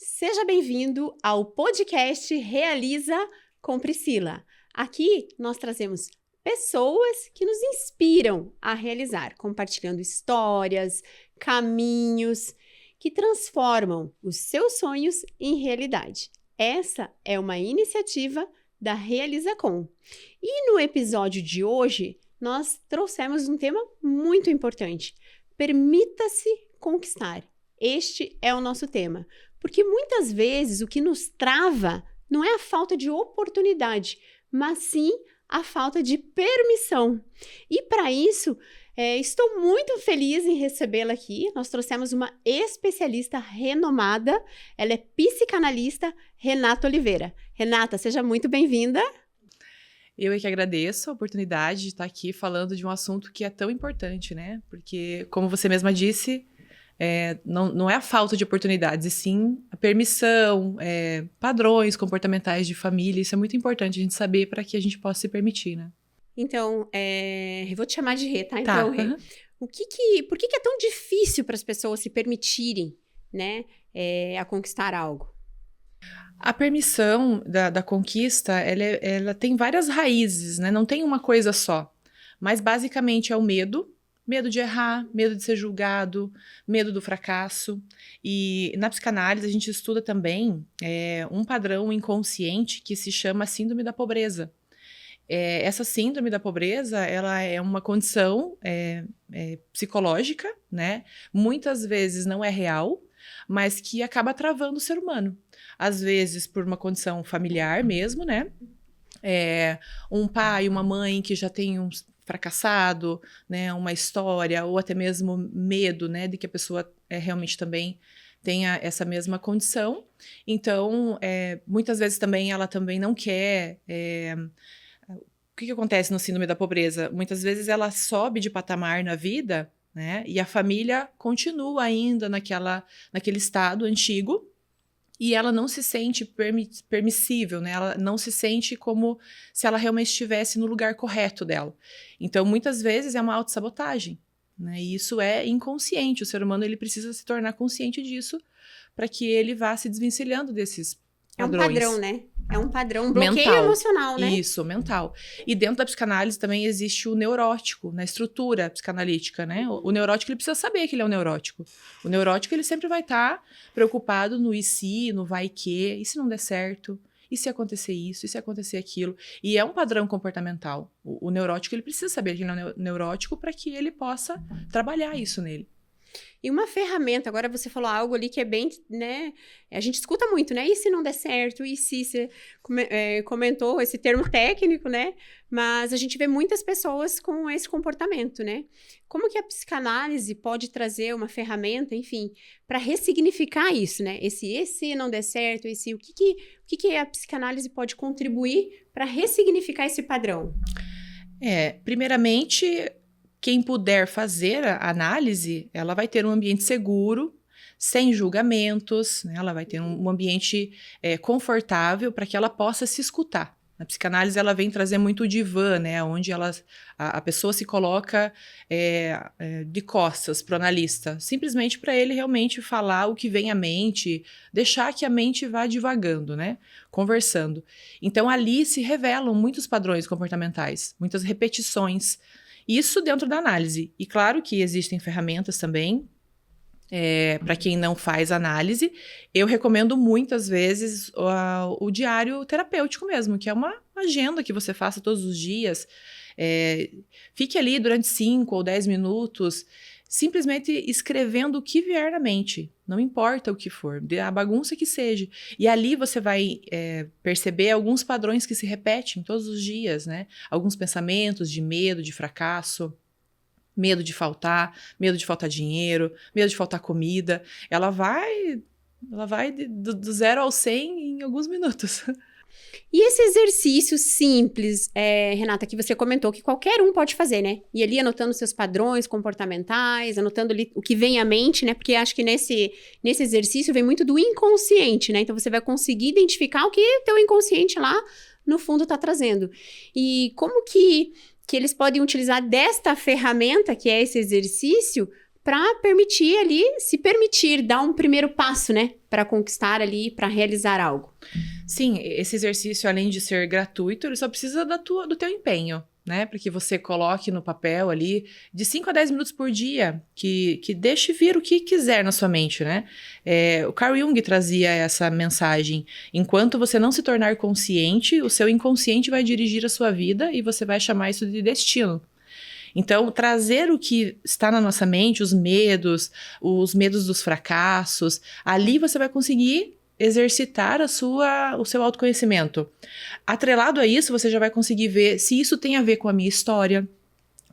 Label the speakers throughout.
Speaker 1: Seja bem-vindo ao podcast Realiza com Priscila. Aqui nós trazemos pessoas que nos inspiram a realizar, compartilhando histórias, caminhos que transformam os seus sonhos em realidade. Essa é uma iniciativa da Realiza Com. E no episódio de hoje, nós trouxemos um tema muito importante. Permita-se conquistar. Este é o nosso tema. Porque muitas vezes o que nos trava não é a falta de oportunidade, mas sim a falta de permissão. E para isso, estou muito feliz em recebê-la aqui. Nós trouxemos uma especialista renomada, ela é psicanalista, Renata Oliveira. Renata, seja muito bem-vinda.
Speaker 2: Eu é que agradeço a oportunidade de estar aqui falando de um assunto que é tão importante, né? Porque, como você mesma disse, não é a falta de oportunidades, e sim a permissão, padrões comportamentais de família. Isso é muito importante a gente saber para que a gente possa se permitir, né?
Speaker 1: Então, eu vou te chamar de Rê, tá?
Speaker 2: Tá.
Speaker 1: Então, Rê, por que é tão difícil para as pessoas se permitirem, né, a conquistar algo?
Speaker 2: A permissão da conquista, ela tem várias raízes, né? Não tem uma coisa só. Mas, basicamente, é o medo. Medo de errar, medo de ser julgado, medo do fracasso. E na psicanálise a gente estuda também um padrão inconsciente que se chama síndrome da pobreza. Essa síndrome da pobreza, ela é uma condição psicológica, né? Muitas vezes não é real, mas que acaba travando o ser humano. Às vezes por uma condição familiar mesmo, né? Um pai, uma mãe que já tem fracassado, né, uma história, ou até mesmo medo, né, de que a pessoa realmente também tenha essa mesma condição. Então, muitas vezes também ela também não quer... O que acontece no síndrome da pobreza? Muitas vezes ela sobe de patamar na vida, né, e a família continua ainda naquele estado antigo, e ela não se sente permissível, né? Ela não se sente como se ela realmente estivesse no lugar correto dela. Então, muitas vezes é uma autossabotagem, né? E isso é inconsciente. O ser humano ele precisa se tornar consciente disso para que ele vá se desvencilhando desses padrões.
Speaker 1: É um padrão, né? É um padrão, um bloqueio
Speaker 2: mental.
Speaker 1: Emocional, né?
Speaker 2: Isso, mental. E dentro da psicanálise também existe o neurótico, na estrutura psicanalítica, né? O neurótico, ele precisa saber que ele é um neurótico. O neurótico, ele sempre vai estar preocupado no e se, no vai que, e se não der certo, e se acontecer isso, e se acontecer aquilo. E é um padrão comportamental. O neurótico, ele precisa saber que ele é um neurótico para que ele possa trabalhar isso nele.
Speaker 1: E uma ferramenta, agora você falou algo ali que é bem, né, a gente escuta muito, né, e se não der certo, e se você comentou esse termo técnico, né, mas a gente vê muitas pessoas com esse comportamento, né, como que a psicanálise pode trazer uma ferramenta, enfim, para ressignificar isso, né, esse se não der certo, o que a psicanálise pode contribuir para ressignificar esse padrão?
Speaker 2: Primeiramente, quem puder fazer a análise, ela vai ter um ambiente seguro, sem julgamentos, né? Ela vai ter um ambiente confortável para que ela possa se escutar. A psicanálise ela vem trazer muito o divã, né? Onde a pessoa se coloca de costas para o analista, simplesmente para ele realmente falar o que vem à mente, deixar que a mente vá divagando, né? Conversando. Então ali se revelam muitos padrões comportamentais, muitas repetições. Isso dentro da análise. E claro que existem ferramentas também, para quem não faz análise. Eu recomendo muitas vezes o diário terapêutico mesmo, que é uma agenda que você faça todos os dias. Fique ali durante 5 ou 10 minutos, simplesmente escrevendo o que vier na mente. Não importa o que for, a bagunça que seja. E ali você vai perceber alguns padrões que se repetem todos os dias, né? Alguns pensamentos de medo, de fracasso, medo de faltar dinheiro, medo de faltar comida. Ela vai do 0 ao 100 em alguns minutos.
Speaker 1: E esse exercício simples, Renata, que você comentou, que qualquer um pode fazer, né? E ali anotando seus padrões comportamentais, anotando ali o que vem à mente, né? Porque acho que nesse exercício vem muito do inconsciente, né? Então você vai conseguir identificar o que teu inconsciente lá no fundo tá trazendo. E como que eles podem utilizar desta ferramenta, que é esse exercício, para permitir ali, se permitir dar um primeiro passo, né? para conquistar ali, para realizar algo?
Speaker 2: Sim, esse exercício, além de ser gratuito, ele só precisa do teu empenho, né? Para que você coloque no papel ali de 5 a 10 minutos por dia, que deixe vir o que quiser na sua mente, né? O Carl Jung trazia essa mensagem: enquanto você não se tornar consciente, o seu inconsciente vai dirigir a sua vida e você vai chamar isso de destino. Então, trazer o que está na nossa mente, os medos dos fracassos, ali você vai conseguir exercitar o seu autoconhecimento. Atrelado a isso, você já vai conseguir ver se isso tem a ver com a minha história,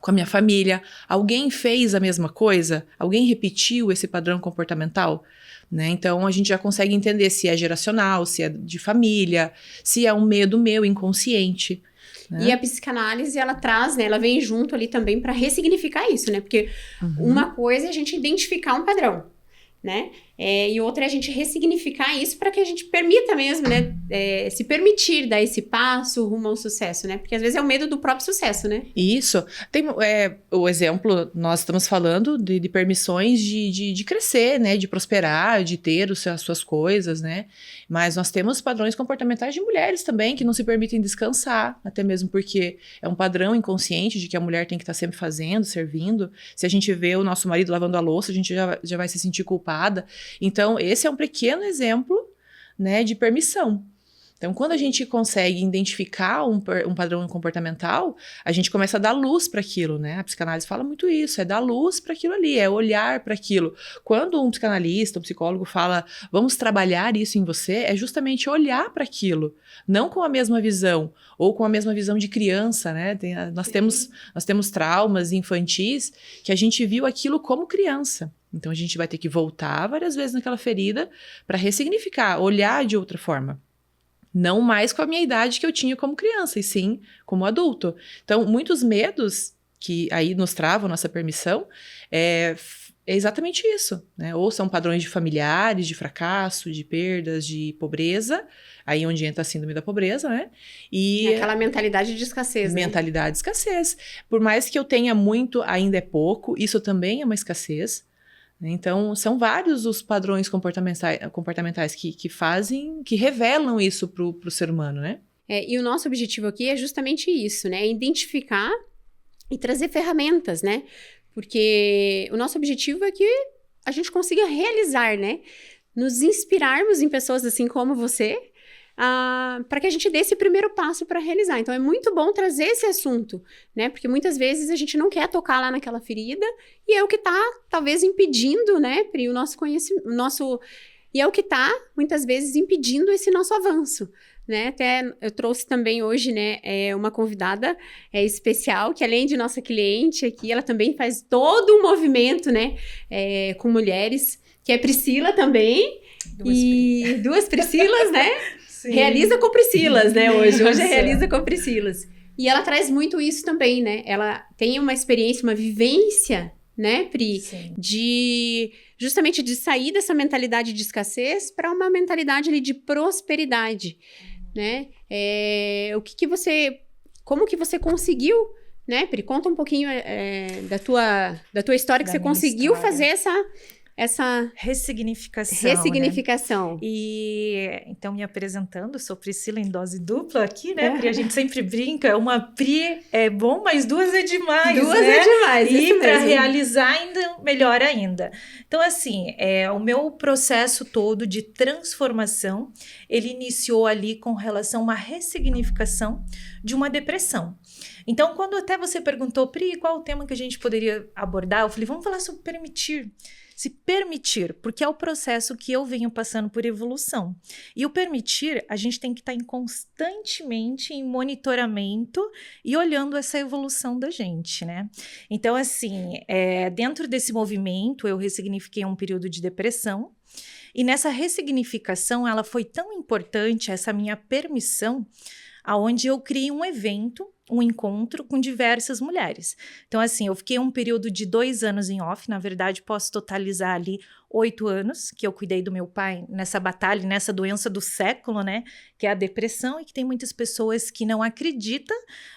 Speaker 2: com a minha família. Alguém fez a mesma coisa? Alguém repetiu esse padrão comportamental? Né? Então, a gente já consegue entender se é geracional, se é de família, se é um medo meu inconsciente. Né?
Speaker 1: E a psicanálise, ela traz, né? Ela vem junto ali também para ressignificar isso, né? Porque uma coisa é a gente identificar um padrão, né? E outra é a gente ressignificar isso para que a gente permita mesmo, né? Se permitir dar esse passo rumo ao sucesso, né? Porque às vezes é o medo do próprio sucesso, né?
Speaker 2: Isso. Tem o exemplo, nós estamos falando de permissões de crescer, né? De prosperar, de ter as suas coisas, né? Mas nós temos padrões comportamentais de mulheres também que não se permitem descansar, até mesmo porque é um padrão inconsciente de que a mulher tem que estar sempre fazendo, servindo. Se a gente vê o nosso marido lavando a louça, a gente já vai se sentir culpada. Então, esse é um pequeno exemplo, né, de permissão. Então, quando a gente consegue identificar um padrão comportamental, a gente começa a dar luz para aquilo, né? A psicanálise fala muito isso, é dar luz para aquilo ali, é olhar para aquilo. Quando um psicanalista, um psicólogo fala, vamos trabalhar isso em você, é justamente olhar para aquilo, não com a mesma visão, ou com a mesma visão de criança, né? Nós temos traumas infantis que a gente viu aquilo como criança. Então, a gente vai ter que voltar várias vezes naquela ferida para ressignificar, olhar de outra forma. Não mais com a minha idade que eu tinha como criança, e sim como adulto. Então, muitos medos que aí nos travam nossa permissão é exatamente isso, né? Ou são padrões de familiares, de fracasso, de perdas, de pobreza, aí onde entra a síndrome da pobreza, né?
Speaker 1: E aquela mentalidade de escassez, né?
Speaker 2: Mentalidade de escassez. Por mais que eu tenha muito, ainda é pouco, isso também é uma escassez. Então, são vários os padrões comportamentais que revelam isso para o ser humano, né?
Speaker 1: E o nosso objetivo aqui é justamente isso, né? Identificar e trazer ferramentas, né? Porque o nosso objetivo é que a gente consiga realizar, né? Nos inspirarmos em pessoas assim como você, para que a gente dê esse primeiro passo para realizar. Então, é muito bom trazer esse assunto, né? Porque muitas vezes a gente não quer tocar lá naquela ferida e é o que está, talvez, impedindo, né, Pri, o nosso conhecimento, e é o que está, muitas vezes, impedindo esse nosso avanço, né? Até eu trouxe também hoje, né, uma convidada especial, que além de nossa cliente aqui, ela também faz todo um movimento, né, com mulheres, que é Priscila também, duas Priscilas, né? Sim. Realiza com Priscilas, né, hoje é Realiza com Priscilas. E ela traz muito isso também, né? Ela tem uma experiência, uma vivência, né, Pri? Sim. Justamente de sair dessa mentalidade de escassez para uma mentalidade ali de prosperidade, né? Como que você conseguiu, né, Pri? Conta um pouquinho da tua história, que você conseguiu fazer essa ressignificação.
Speaker 3: E então, me apresentando, sou Priscila em dose dupla aqui, né? Pri, a gente sempre brinca, uma Pri é bom, mas duas é demais,
Speaker 1: duas é demais,
Speaker 3: e para realizar ainda melhor ainda. Então, assim, o meu processo todo de transformação, ele iniciou ali com relação a uma ressignificação de uma depressão. Então, quando até você perguntou, Pri, qual o tema que a gente poderia abordar? Eu falei, vamos falar sobre permitir. Se permitir, porque é o processo que eu venho passando por evolução. E o permitir, a gente tem que estar constantemente em monitoramento e olhando essa evolução da gente, né? Então, assim, dentro desse movimento, eu ressignifiquei um período de depressão. E nessa ressignificação, ela foi tão importante, essa minha permissão, aonde eu criei um evento, um encontro com diversas mulheres. Então, assim, eu fiquei um período de 2 anos em off, na verdade, posso totalizar ali 8 anos, que eu cuidei do meu pai nessa batalha, nessa doença do século, né, que é a depressão, e que tem muitas pessoas que não acreditam,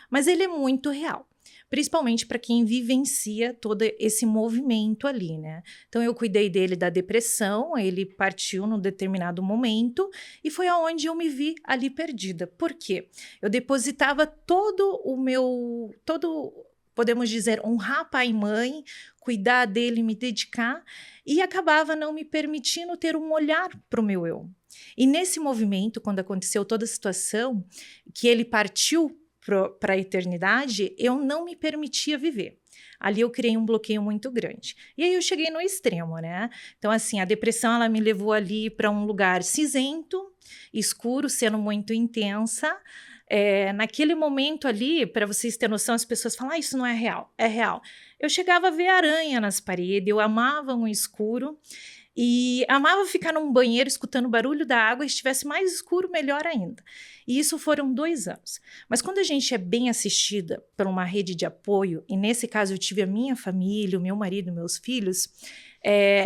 Speaker 3: mas ele é muito real. principalmente para quem vivencia todo esse movimento ali, né? Então, eu cuidei dele da depressão, ele partiu num determinado momento e foi aonde eu me vi ali perdida. Por quê? Eu depositava podemos dizer, honrar pai e mãe, cuidar dele, me dedicar, e acabava não me permitindo ter um olhar para o meu eu. E nesse movimento, quando aconteceu toda a situação, que ele partiu para a eternidade, eu não me permitia viver. Ali eu criei um bloqueio muito grande. E aí eu cheguei no extremo, né? Então, assim, a depressão, ela me levou ali para um lugar cinzento, escuro, sendo muito intensa. Naquele momento ali, para vocês terem noção, as pessoas falam, isso não é real. É real. Eu chegava a ver aranha nas paredes, eu amava um escuro e amava ficar num banheiro escutando o barulho da água, e se estivesse mais escuro, melhor ainda. E isso foram 2 anos. Mas quando a gente é bem assistida por uma rede de apoio, e nesse caso eu tive a minha família, o meu marido, meus filhos,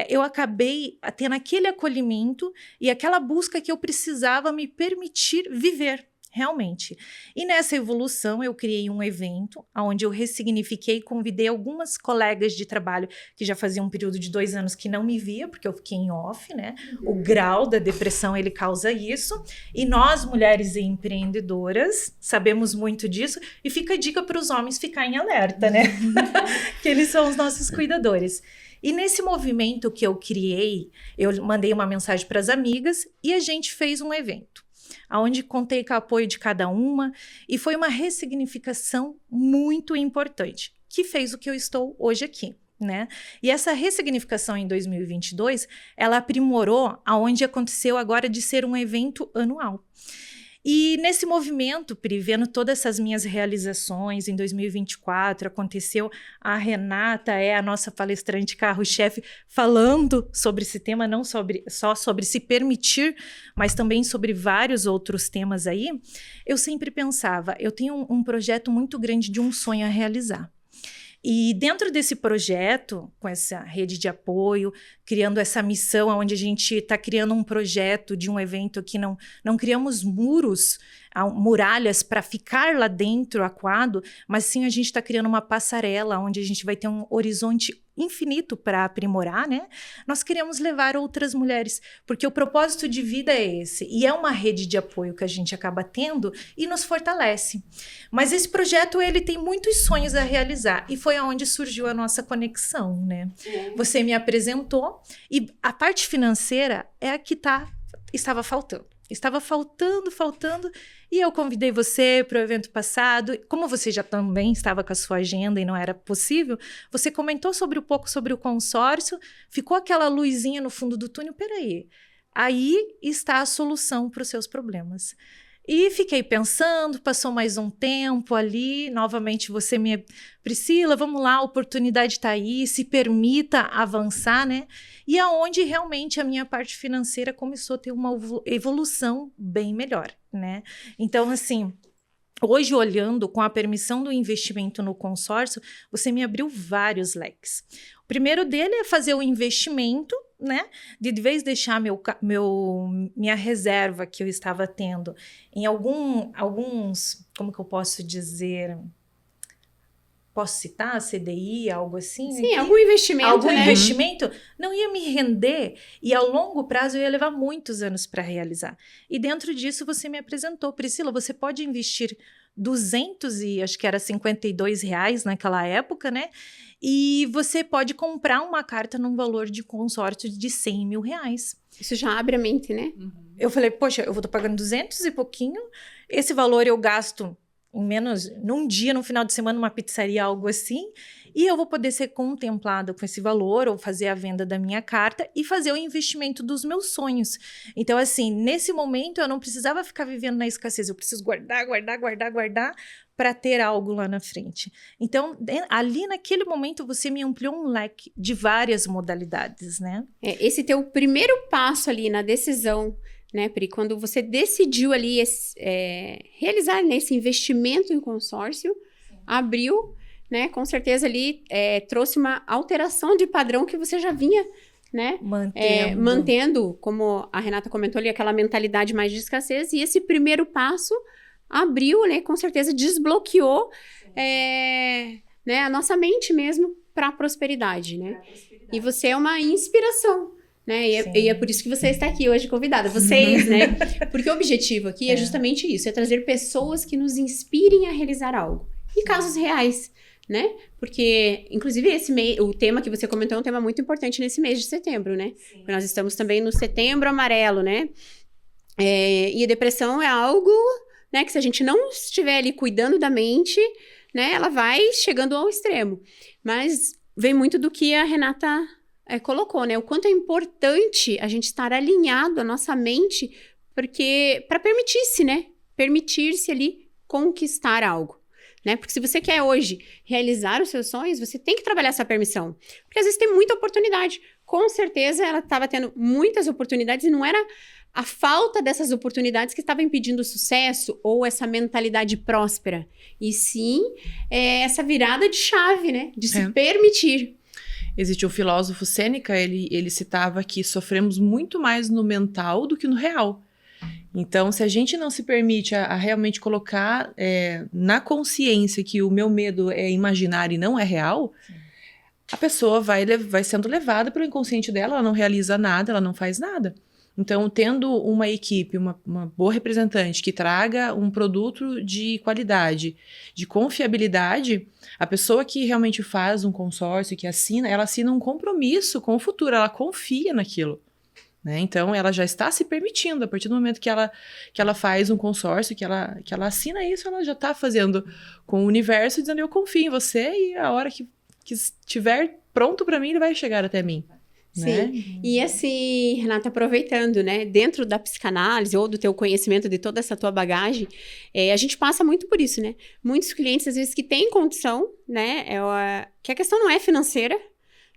Speaker 3: eu acabei tendo aquele acolhimento e aquela busca que eu precisava me permitir viver. Realmente. E nessa evolução, eu criei um evento onde eu ressignifiquei e convidei algumas colegas de trabalho que já faziam um período de 2 anos que não me via, porque eu fiquei em off, né? O grau da depressão, ele causa isso. E nós, mulheres empreendedoras, sabemos muito disso. E fica a dica para os homens ficarem em alerta, né? Que eles são os nossos cuidadores. E nesse movimento que eu criei, eu mandei uma mensagem para as amigas e a gente fez um evento, onde contei com o apoio de cada uma, e foi uma ressignificação muito importante, que fez o que eu estou hoje aqui, né? E essa ressignificação em 2022, ela aprimorou aonde aconteceu agora de ser um evento anual. E nesse movimento, Pri, vendo todas essas minhas realizações, em 2024 aconteceu a Renata, a nossa palestrante carro-chefe, falando sobre esse tema, não só sobre se permitir, mas também sobre vários outros temas aí. Eu sempre pensava, eu tenho um projeto muito grande de um sonho a realizar. E dentro desse projeto, com essa rede de apoio, criando essa missão, onde a gente está criando um projeto de um evento que não criamos muralhas para ficar lá dentro aquado, mas sim a gente está criando uma passarela onde a gente vai ter um horizonte infinito para aprimorar, né? Nós queremos levar outras mulheres, porque o propósito de vida é esse, e é uma rede de apoio que a gente acaba tendo e nos fortalece. Mas esse projeto, ele tem muitos sonhos a realizar, e foi aonde surgiu a nossa conexão, né? Você me apresentou, e a parte financeira é a que estava faltando. Estava faltando, e eu convidei você para o evento passado. Como você já também estava com a sua agenda e não era possível, você comentou um pouco sobre o consórcio, ficou aquela luzinha no fundo do túnel, peraí, aí está a solução para os seus problemas. E fiquei pensando, passou mais um tempo ali, novamente você Priscila, vamos lá, a oportunidade está aí, se permita avançar, né? E aonde realmente a minha parte financeira começou a ter uma evolução bem melhor, né? Então, assim, hoje olhando com a permissão do investimento no consórcio, você me abriu vários leques. O primeiro dele é fazer o investimento, né? De vez de deixar minha reserva que eu estava tendo em alguns, como que eu posso dizer? Posso citar? CDI, algo assim?
Speaker 1: Sim, aqui? Algum investimento,
Speaker 3: algum
Speaker 1: né?
Speaker 3: investimento não ia me render, e ao longo prazo eu ia levar muitos anos para realizar. E dentro disso você me apresentou, Priscila, você pode investir 200 e acho que era R$52 naquela época, né? E você pode comprar uma carta num valor de consórcio de R$100 mil.
Speaker 1: Isso já abre a mente, né?
Speaker 3: Eu falei, poxa, eu vou estar pagando 200 e pouquinho, esse valor eu gasto em menos, num dia, no final de semana, numa pizzaria, algo assim, e eu vou poder ser contemplada com esse valor, ou fazer a venda da minha carta e fazer o investimento dos meus sonhos. Então, assim, nesse momento, eu não precisava ficar vivendo na escassez, eu preciso guardar para ter algo lá na frente. Então, ali naquele momento, você me ampliou um leque de várias modalidades, né?
Speaker 1: Esse teu primeiro passo ali na decisão, né, Pri? Quando você decidiu ali realizar esse investimento em consórcio, sim, abriu, né, com certeza ali trouxe uma alteração de padrão que você já vinha, né, mantendo, como a Renata comentou ali, aquela mentalidade mais de escassez, e esse primeiro passo abriu, né, com certeza desbloqueou né, a nossa mente mesmo para a prosperidade, né? E você é uma inspiração, né? E é por isso que você está aqui hoje convidada, vocês, né? Porque o objetivo aqui é justamente isso, é trazer pessoas que nos inspirem a realizar algo. E casos reais, né? Porque, inclusive, o tema que você comentou é um tema muito importante nesse mês de setembro, né? Porque nós estamos também no Setembro Amarelo, né? E a depressão é algo, né, que se a gente não estiver ali cuidando da mente, né, ela vai chegando ao extremo. Mas vem muito do que a Renata colocou, né? O quanto é importante a gente estar alinhado a nossa mente, porque para permitir-se, né? Permitir-se ali conquistar algo. Né? Porque se você quer hoje realizar os seus sonhos, você tem que trabalhar essa permissão. Porque às vezes tem muita oportunidade. Com certeza ela estava tendo muitas oportunidades e não era a falta dessas oportunidades que estava impedindo o sucesso ou essa mentalidade próspera. E sim, essa virada de chave, né? De se permitir.
Speaker 2: Existe um filósofo Sêneca, ele citava que sofremos muito mais no mental do que no real. Então, se a gente não se permite a realmente colocar na consciência que o meu medo é imaginário e não é real, a pessoa vai sendo levada pelo inconsciente dela, ela não realiza nada, ela não faz nada. Então, tendo uma equipe, uma boa representante que traga um produto de qualidade, de confiabilidade, a pessoa que realmente faz um consórcio, que ela assina um compromisso com o futuro, ela confia naquilo. Né? Então, ela já está se permitindo, a partir do momento que ela faz um consórcio, que ela assina isso, ela já está fazendo com o universo, dizendo, eu confio em você e a hora que estiver pronto para mim, ele vai chegar até mim.
Speaker 1: Sim,
Speaker 2: né?
Speaker 1: E assim, Renata, aproveitando, né, dentro da psicanálise ou do teu conhecimento de toda essa tua bagagem, a gente passa muito por isso, né? Muitos clientes, às vezes, que têm condição, né, que a questão não é financeira,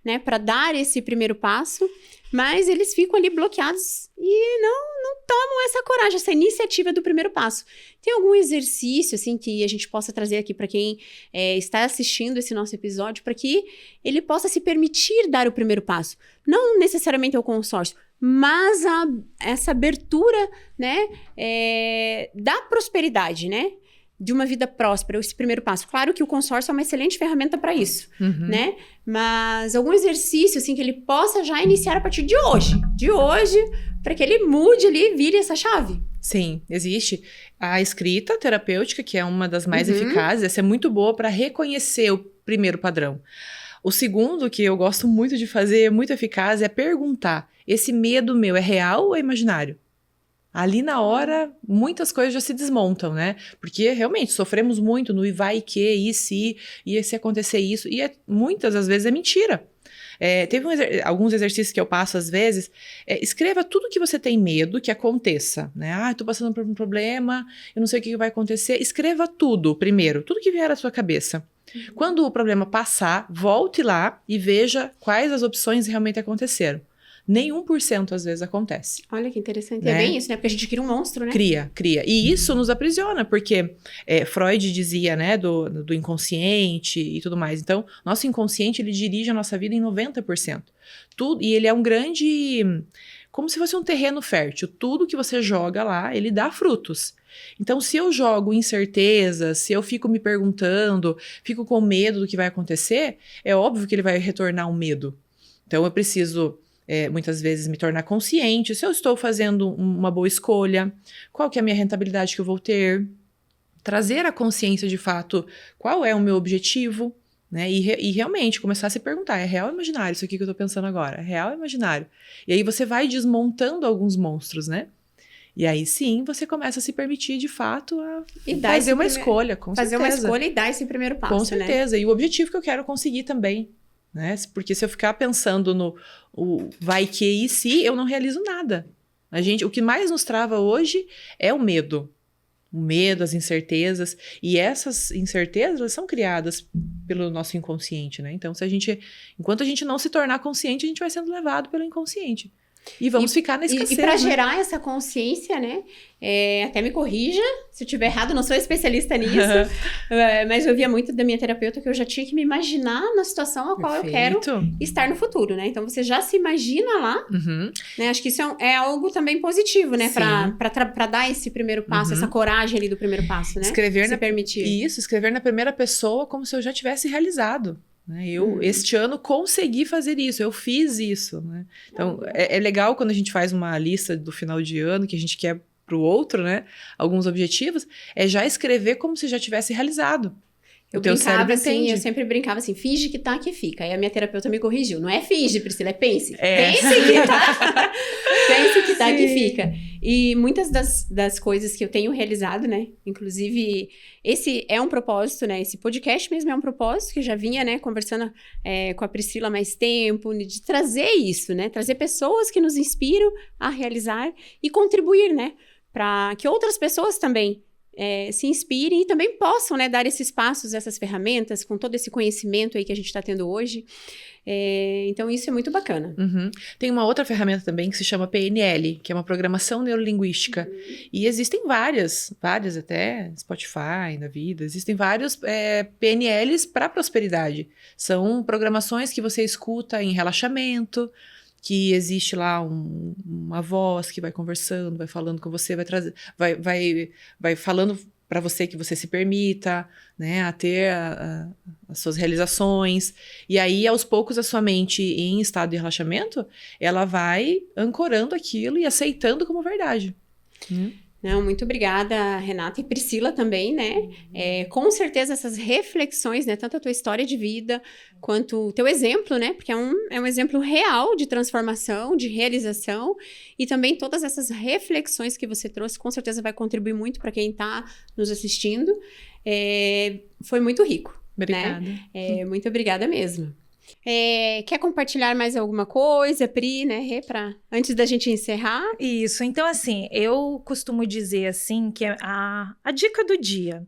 Speaker 1: né, para dar esse primeiro passo, mas eles ficam ali bloqueados e não tomam essa coragem, essa iniciativa do primeiro passo. Tem algum exercício, assim, que a gente possa trazer aqui para quem está assistindo esse nosso episódio, para que ele possa se permitir dar o primeiro passo? Não necessariamente ao consórcio, mas essa abertura, né, da prosperidade, né? De uma vida próspera, esse primeiro passo. Claro que o consórcio é uma excelente ferramenta para isso, né? Mas algum exercício, assim, que ele possa já iniciar a partir de hoje, para que ele mude ali e vire essa chave.
Speaker 2: Sim, existe a escrita terapêutica, que é uma das mais eficazes. Essa é muito boa para reconhecer o primeiro padrão. O segundo, que eu gosto muito de fazer, é muito eficaz, é perguntar: esse medo meu é real ou é imaginário? Ali na hora, muitas coisas já se desmontam, né? Porque realmente sofremos muito no e vai e que, e se acontecer isso, e muitas das vezes é mentira. Teve alguns exercícios que eu passo às vezes, escreva tudo que você tem medo que aconteça, né? Tô passando por um problema, eu não sei o que vai acontecer. Escreva tudo primeiro, tudo que vier à sua cabeça. Quando o problema passar, volte lá e veja quais as opções realmente aconteceram. Nem 1% às vezes acontece.
Speaker 1: Olha que interessante.
Speaker 2: Né?
Speaker 1: É bem isso, né? Porque a gente cria um monstro, né?
Speaker 2: Cria. E isso nos aprisiona, porque Freud dizia, né, do inconsciente e tudo mais. Então, nosso inconsciente, ele dirige a nossa vida em 90%. E ele é um grande... Como se fosse um terreno fértil. Tudo que você joga lá, ele dá frutos. Então, se eu jogo incerteza, se eu fico me perguntando, fico com medo do que vai acontecer, é óbvio que ele vai retornar um medo. Então, eu preciso... muitas vezes me tornar consciente se eu estou fazendo uma boa escolha, qual que é a minha rentabilidade que eu vou ter, trazer a consciência de fato qual é o meu objetivo, né? E realmente começar a se perguntar, é real ou imaginário isso aqui que eu estou pensando agora? É real ou imaginário? E aí você vai desmontando alguns monstros, né? E aí sim, você começa a se permitir de fato a fazer uma escolha, com certeza.
Speaker 1: Fazer uma escolha e dar esse primeiro passo,
Speaker 2: com certeza, né? E o objetivo que eu quero conseguir também. Né? Porque se eu ficar pensando no vai que e se, eu não realizo nada. O que mais nos trava hoje é o medo. O medo, as incertezas. E essas incertezas, elas são criadas pelo nosso inconsciente, né? Então, enquanto a gente não se tornar consciente, a gente vai sendo levado pelo inconsciente. E vamos ficar na escassez,
Speaker 1: E para
Speaker 2: né?
Speaker 1: gerar essa consciência, né? Até me corrija se eu estiver errado, não sou especialista nisso, mas eu via muito da minha terapeuta que eu já tinha que me imaginar na situação a qual eu quero estar no futuro, né? Então você já se imagina lá, né? Acho que isso é algo também positivo, né? Para dar esse primeiro passo, essa coragem ali do primeiro passo, né?
Speaker 2: Escrever na primeira pessoa como se eu já tivesse realizado. Eu, este ano, consegui fazer isso, eu fiz isso, né? Então, é legal quando a gente faz uma lista do final de ano, que a gente quer para o outro, né? Alguns objetivos, é já escrever como se já tivesse realizado.
Speaker 1: Eu brincava assim, eu sempre brincava assim, finge que tá que fica. Aí a minha terapeuta me corrigiu. Não é finge, Priscila, é pense. Pense que tá. Pense que tá que fica. E muitas das coisas que eu tenho realizado, né? Inclusive, esse é um propósito, né? Esse podcast mesmo é um propósito que eu já vinha, né? Conversando com a Priscila há mais tempo, de trazer isso, né? Trazer pessoas que nos inspiram a realizar e contribuir, né? Para que outras pessoas também se inspirem e também possam, né, dar esses passos, essas ferramentas, com todo esse conhecimento aí que a gente está tendo hoje. Então, isso é muito bacana.
Speaker 2: Tem uma outra ferramenta também que se chama PNL, que é uma programação neurolinguística. E existem várias até, Spotify na vida, existem vários PNLs para prosperidade. São programações que você escuta em relaxamento, que existe lá uma voz que vai conversando, vai falando com você, vai falando para você que você se permita, né, a ter as suas realizações. E aí, aos poucos, a sua mente em estado de relaxamento, ela vai ancorando aquilo e aceitando como verdade.
Speaker 1: Não, muito obrigada, Renata, e Priscila também, né? Com certeza essas reflexões, né? Tanto a tua história de vida, quanto o teu exemplo, né? Porque é um exemplo real de transformação, de realização, e também todas essas reflexões que você trouxe, com certeza vai contribuir muito para quem está nos assistindo. Foi muito rico.
Speaker 2: Obrigada.
Speaker 1: Né? Muito obrigada mesmo. Quer compartilhar mais alguma coisa, Pri, né, antes da gente encerrar?
Speaker 3: Isso, então assim, eu costumo dizer assim, que a dica do dia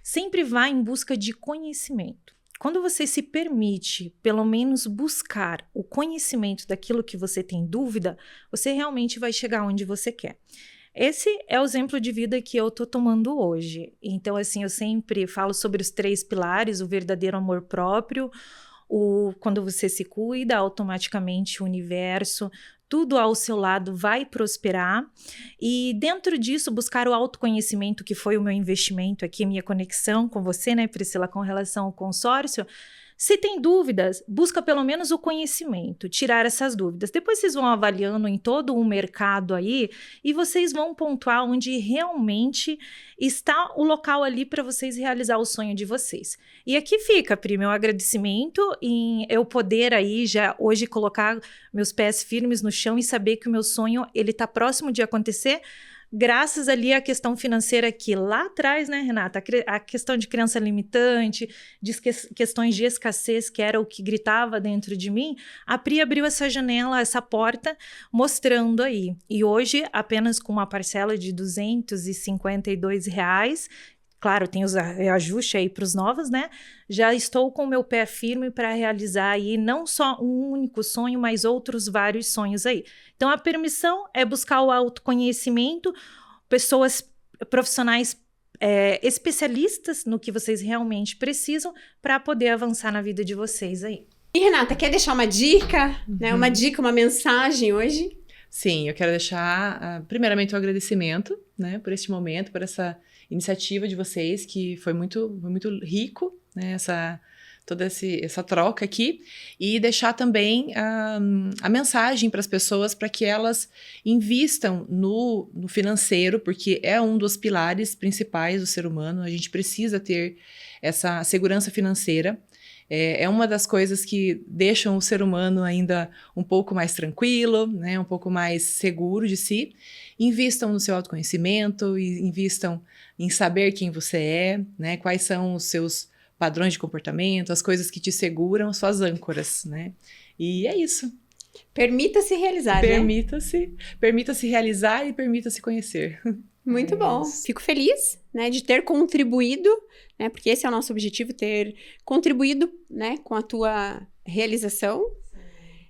Speaker 3: sempre vai em busca de conhecimento. Quando você se permite, pelo menos, buscar o conhecimento daquilo que você tem dúvida, você realmente vai chegar onde você quer. Esse é o exemplo de vida que eu tô tomando hoje. Então, assim, eu sempre falo sobre os 3 pilares, o verdadeiro amor próprio, quando você se cuida, automaticamente o universo, tudo ao seu lado vai prosperar. E dentro disso, buscar o autoconhecimento, que foi o meu investimento aqui, minha conexão com você, né, Priscila, com relação ao consórcio. Se tem dúvidas, busca pelo menos o conhecimento, tirar essas dúvidas. Depois vocês vão avaliando em todo o mercado aí e vocês vão pontuar onde realmente está o local ali para vocês realizar o sonho de vocês. E aqui fica, Pri, meu agradecimento em eu poder aí já hoje colocar meus pés firmes no chão e saber que o meu sonho ele está próximo de acontecer. Graças ali à questão financeira que lá atrás, né, Renata, a questão de crença limitante, de questões de escassez, que era o que gritava dentro de mim, a Pri abriu essa janela, essa porta, mostrando aí. E hoje, apenas com uma parcela de R$252, claro, tem os ajustes aí para os novos, né? Já estou com o meu pé firme para realizar aí não só um único sonho, mas outros vários sonhos aí. Então, a permissão é buscar o autoconhecimento, pessoas profissionais especialistas no que vocês realmente precisam para poder avançar na vida de vocês aí.
Speaker 1: E, Renata, quer deixar uma dica, né? Uma dica, uma mensagem hoje?
Speaker 2: Sim, eu quero deixar, primeiramente, um agradecimento, né, por este momento, por essa iniciativa de vocês, que foi muito rico, né, toda essa troca aqui, e deixar também a mensagem para as pessoas para que elas invistam no financeiro, porque é um dos pilares principais do ser humano. A gente precisa ter essa segurança financeira. É uma das coisas que deixam o ser humano ainda um pouco mais tranquilo, né, um pouco mais seguro de si. Invistam no seu autoconhecimento, invistam em saber quem você é, né, quais são os seus padrões de comportamento, as coisas que te seguram, suas âncoras, né? E é isso.
Speaker 1: Permita-se realizar,
Speaker 2: Permita-se realizar e permita-se conhecer.
Speaker 1: Muito bom. Fico feliz, né, de ter contribuído, né, porque esse é o nosso objetivo, ter contribuído, né, com a tua realização.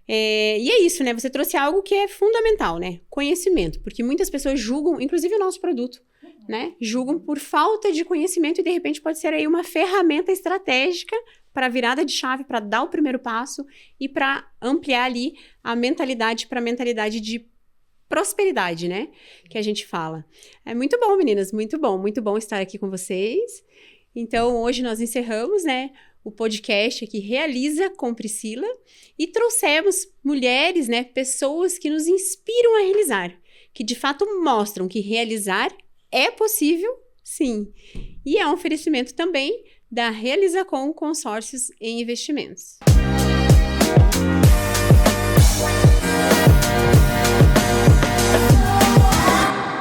Speaker 1: E é isso, né? Você trouxe algo que é fundamental, né? Conhecimento, porque muitas pessoas julgam, inclusive o nosso produto, né? Julgam por falta de conhecimento e de repente pode ser aí uma ferramenta estratégica para virada de chave, para dar o primeiro passo e para ampliar ali a mentalidade para a mentalidade de prosperidade, né? Que a gente fala. É muito bom, meninas, muito bom estar aqui com vocês. Então, hoje nós encerramos, né, o podcast aqui Realiza com Priscila e trouxemos mulheres, né, pessoas que nos inspiram a realizar, que de fato mostram que realizar é possível, sim. E é um oferecimento também da Realiza com Consórcios em Investimentos.